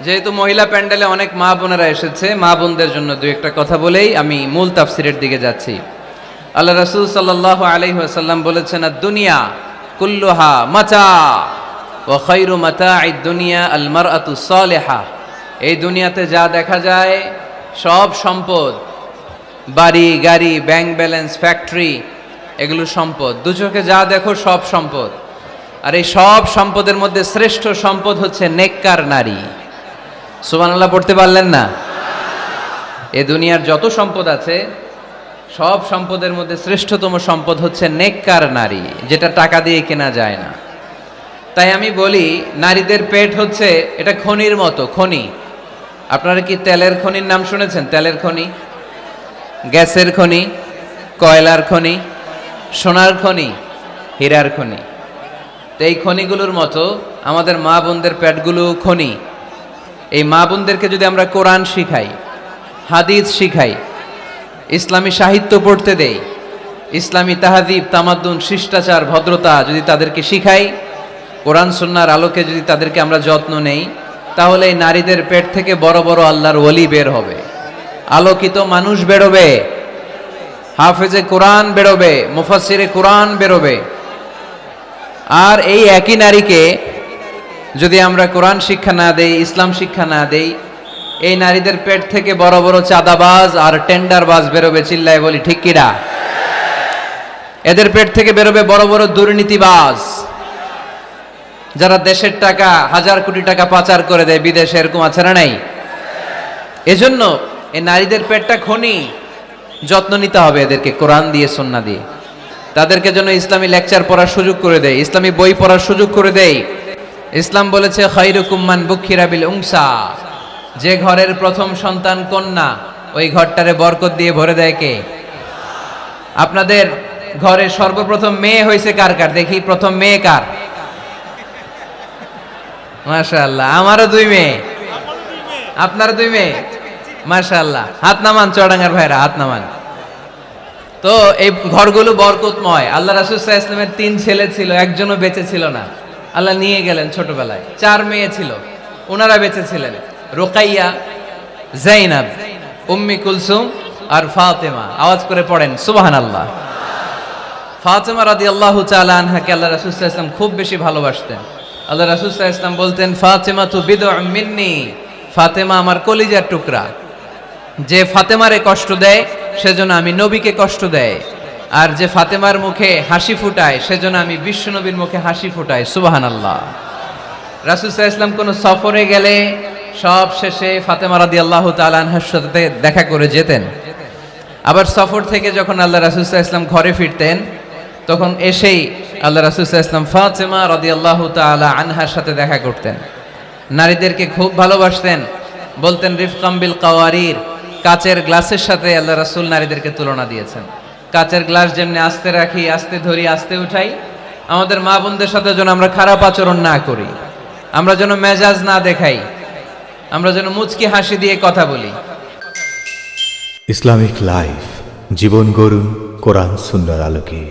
যেহেতু মহিলা প্যান্ডেলে অনেক মা বোনেরা এসেছে, মা বোনদের জন্য দুই একটা কথা বলেই আমি মূল তাফসিরের দিকে যাচ্ছি। আল্লাহ রাসূল সাল্লাল্লাহু আলাইহি ওয়াসাল্লাম বলেছেন, দুনিয়া কুল্লুহা মাতা ওয়া খায়রু মাতাঈদ দুনিয়া আল মারআতু সালিহা। এই দুনিয়াতে যা দেখা যায় সব সম্পদ, বাড়ি গাড়ি, ব্যাংক ব্যালেন্স, ফ্যাক্টরি, এগুলো সম্পদ। দু চোখে যা দেখো সব সম্পদ। আর এই সব সম্পদের মধ্যে শ্রেষ্ঠ সম্পদ হচ্ছে নেককার নারী। সুবহানাল্লাহ পড়তে পারলেন না? এ দুনিয়ার যত সম্পদ আছে সব সম্পদের মধ্যে শ্রেষ্ঠতম সম্পদ হচ্ছে নেককার নারী, যেটা টাকা দিয়ে কেনা যায় না। তাই আমি বলি, নারীদের পেট হচ্ছে এটা খনির মতো। খনি, আপনারা কি তেলের খনির নাম শুনেছেন? তেলের খনি, গ্যাসের খনি, কয়লার খনি, সোনার খনি, হীরার খনি। তো এই খনিগুলোর মতো আমাদের মা বোনদের পেটগুলো খনি। এই মা বোনদেরকে যদি আমরা কোরআন শিখাই, হাদিস শিখাই, ইসলামী সাহিত্য পড়তে দেই, ইসলামী তাহাদিব, তামাদ্দুন, শিষ্টাচার, ভদ্রতা যদি তাদেরকে শিখাই, কোরআন সুন্নাহর আলোকে যদি তাদেরকে আমরা যত্ন নেই, তাহলে এই নারীদের পেট থেকে বড় বড় আল্লাহর ওলি বের হবে, আলোকিত মানুষ বেরোবে, হাফেজে কোরআন বেরোবে, মুফাসসিরে কোরআন বেরোবে। আর এই একই নারীকে যদি আমরা কোরআন শিক্ষা না দেই, ইসলাম শিক্ষা না দেই, এই নারীদের পেট থেকে বড় বড় চাঁদাবাজ আর টেন্ডারবাজ বেরোবে। চিল্লায় বলি ঠিক কিনা? এদের পেট থেকে বেরোবে বড় বড় দুর্নীতিবাজ, যারা দেশের টাকা, হাজার কোটি টাকা পাচার করে দেয় বিদেশে। এরকম আছে না নাই? এজন্য এই নারীদের পেটটা খনি, যত্ন নিতে হবে এদেরকে কোরআন দিয়ে, সুন্নাহ দিয়ে। তাদেরকে জন্য ইসলামী লেকচার পড়ার সুযোগ করে দেয়, ইসলামী বই পড়ার সুযোগ করে দেয়। ইসলাম বলেছে, খায়রুকুম মান বুখিরা বিল উনসা। যে ঘরের প্রথম সন্তান কন্যা, ওই ঘরটারে বরকত দিয়ে ভরে দেয় কে? আপনাদের ঘরে সর্বপ্রথম মেয়ে হয়েছে কার কার? দেখি প্রথম মেয়ে কার? মাশাআল্লাহ, আমারও দুই মেয়ে, আপনারও দুই মেয়ে। মাশাআল্লাহ, হাত নামান চুয়াডাঙ্গার ভাইরা, হাত নামান। তো এই ঘরগুলো বরকতময়। আল্লাহ রাসূল সাল্লাল্লাহু আলাইহি ওয়াসাল্লামের 3 ছেলে ছিল, একজনও বেঁচে ছিল না। আল্লাহ নিয়ে গেলেন ছোটবেলায়। 4 মেয়ে ছিল, ওনারা বেঁচে ছিলেন। রুকাইয়া, যায়নাব, উম্মি কুলসুম আর ফাতেমা। আওয়াজ করে পড়েন সুবহানাল্লাহ। ফাতেমা রাদিয়াল্লাহু তাআলা আনহাকে আল্লাহ রাসূল সাল্লাল্লাহু আলাইহি ওয়াসাল্লাম খুব বেশি ভালোবাসতেন। আল্লাহ রাসূল সাল্লাল্লাহু আলাইহি ওয়াসাল্লাম বলতেন, ফাতেমা তু বিদউম মিন্নি। ফাতেমা আমার কলিজার টুকরা। যে ফাতেমারে কষ্ট দেয় সেজন্য আমি নবীকে কষ্ট দেয়, আর যে ফাতেমার মুখে হাসি ফুটায় সেজন্য আমি বিশ্ব নবীর মুখে হাসি ফুটাই। সুবহানাল্লাহ। রাসূল সাল্লাল্লাহু আলাইহি ওয়াসাল্লাম কোন সফরে গেলে সব শেষে ফাতেমা রাদিয়াল্লাহু তাআলা আনহার সাথে দেখা করে যেতেন। আবার সফর থেকে যখন আল্লাহ রাসূল সাল্লাল্লাহু আলাইহি ওয়াসাল্লাম ঘরে ফিরতেন, তখন এসেই আল্লাহ রাসূল সাল্লাল্লাহু আলাইহি ওয়াসাল্লাম ফাতেমা রাদিয়াল্লাহু তাআলা আনহার সাথে দেখা করতেন। নারীদেরকে খুব ভালোবাসতেন। বলতেন, রিফকাম বিল কাওয়ারির। কাচের গ্লাসের সাথে আল্লাহ রাসূল নারীদেরকে তুলনা দিয়েছেন। কাচের গ্লাস যেমনি আস্তে রাখি, আস্তে ধরি, আস্তে উঠাই, আমাদের মা বোনদের সাথে যেন আমরা খারাপ আচরণ না করি, আমরা যেন মেজাজ না দেখাই, আমরা যেন মুচকি হাসি দিয়ে কথা বলি। ইসলামিক লাইফ, জীবন গড়ুন কোরআন সুন্নাহর আলোকে।